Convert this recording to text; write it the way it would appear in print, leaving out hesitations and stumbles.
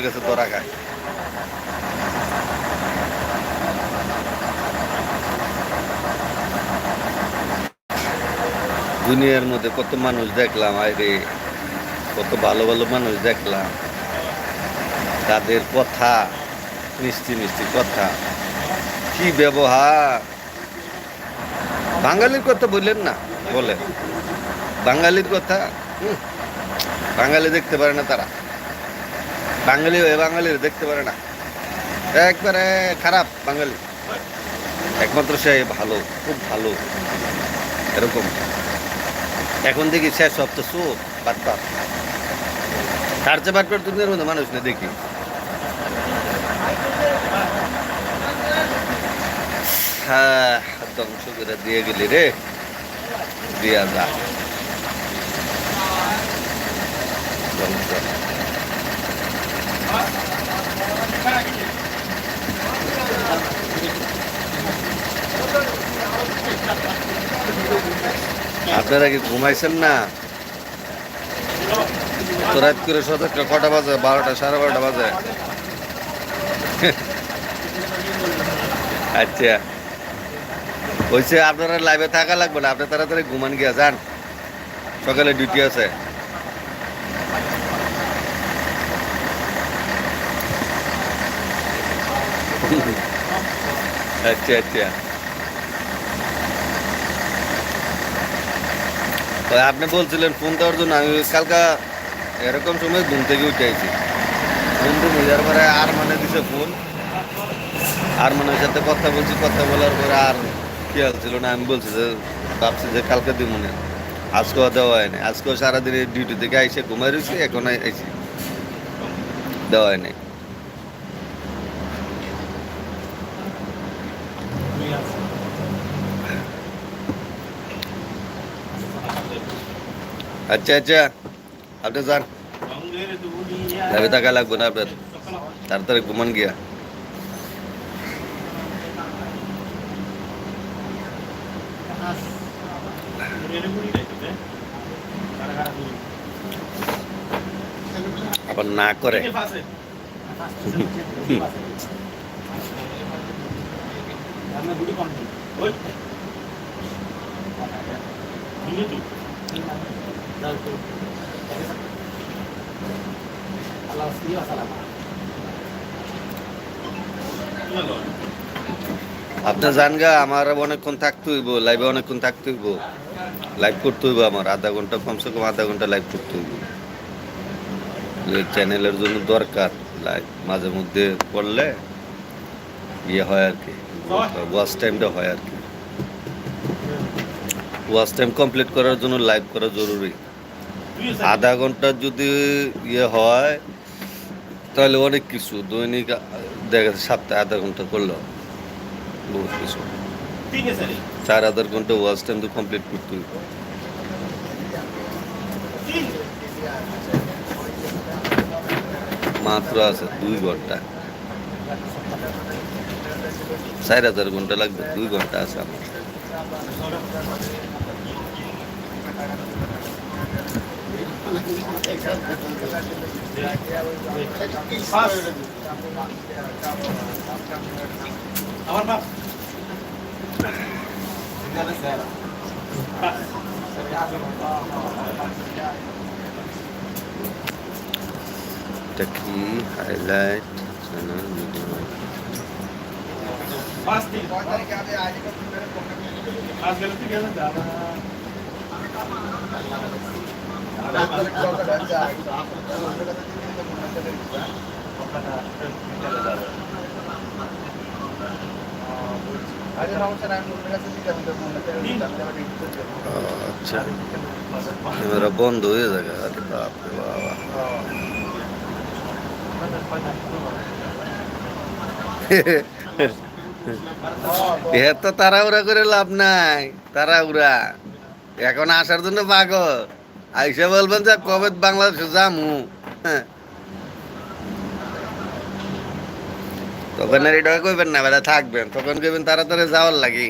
কাছে ধরা খায়। দুনিয়ার মধ্যে কত মানুষ দেখলাম, আরে কত ভালো ভালো মানুষ দেখলাম, তাদের কথা মিষ্টি মিষ্টি কথা, কি ব্যবহার। বাঙালির কথা বললেন না, বলে বাঙালির কথা। বাঙালি দেখতে পারে না তারা, বাঙালি হয়ে বাঙালির দেখতে পারে না, একবারে খারাপ বাঙালি। একমাত্র সে ভালো, খুব ভালো এরকম। এখন দেখি শেষ সব তো চোখ বাটপার, তার চেয়ে বাটপার দুনিয়ার মধ্যে মানুষ না দেখি। হ্যাঁ, ধ্বংস করে দিয়ে গেলি রে, দিয়া যা ধ্বংস। আপনারা কি ঘুমাইছেন না? তো রাত করে সতর্কটা কটা বাজে? 12টা, 12:30 বাজে। আচ্ছা, বলছে আপনারা লাইভে থাকা লাগবে না, আপনি তাড়াতাড়ি ঘুমান গিয়া যান, সকালে ডিউটি আছে। আচ্ছা আচ্ছা, আপনি বলছিলেন ফোন দেওয়ার জন্য। আমি কালকা এরকম সময় ঘুম থেকে উঠে আইছি, ঘুম থেকে উঠার পরে আর মানে দিছে ফোন, আর মনের সাথে কথা বলছি, কথা বলার পরে আর খেয়াল ছিল না। আমি বলছি যে ভাবছি যে কালকে দিব মনে, আজকেও দেওয়া হয় নাই। আজকেও সারাদিন ডিউটি থেকে আইসে ঘুমাই রয়েছি, এখন আইসি, দেওয়া হয় নাই। আচ্ছা আচ্ছা, আপনি যান, লাইভে থাকা লাগবে না আপনার, তাড়াতাড়ি ঘুমান গিয়া। আবার না করে আপনার জান গা, আমার অনেকক্ষণ থাকতে হইব লাইভে, অনেকক্ষণ থাকতে হইব, লাইভ করতে হইব আমার, আধা ঘন্টা, কমসে কম আধা ঘন্টা লাইভ করতে হইব। চ্যানেলের জন্য দরকার লাইভ, মাঝে মধ্যে করলে ইয়ে হয় আর কি, ওয়াচ টাইমটা হয় আর কি। ওয়াচ টাইম কমপ্লিট করার জন্য লাইভ করা জরুরি। আধা ঘন্টা যদি ইয়ে হয় তাহলে অনেক কিছু, দৈনিক দেখা যাচ্ছে সপ্তাহে আধা ঘন্টা করলো বহুত কিছু। 4 ঘন্টা ওয়াচ টাইম তো কমপ্লিট করতে হইব। মাত্র আছে 2 ঘন্টা, 4,000 ঘন্টা লাগবে, 2 ঘন্টা আছে আমার। এটা কি হাইলাইট চ্যানেল ভিডিও? আচ্ছা, ক্যামেরা বন্ধ হয়ে যাবে। আরে বাপরে বাবা, এত তাড়াহুড়া করে লাভ নাই, তাড়াহুড়া এখন আসার জন্য পাগল। আইসা বলবেন যে কবে বাংলাদেশে যামু, হ্যাঁ তখন আর এটা কইবেন না, বেলা থাকবেন, তখন কইবেন তাড়াতাড়ি যাওয়ার লাগি।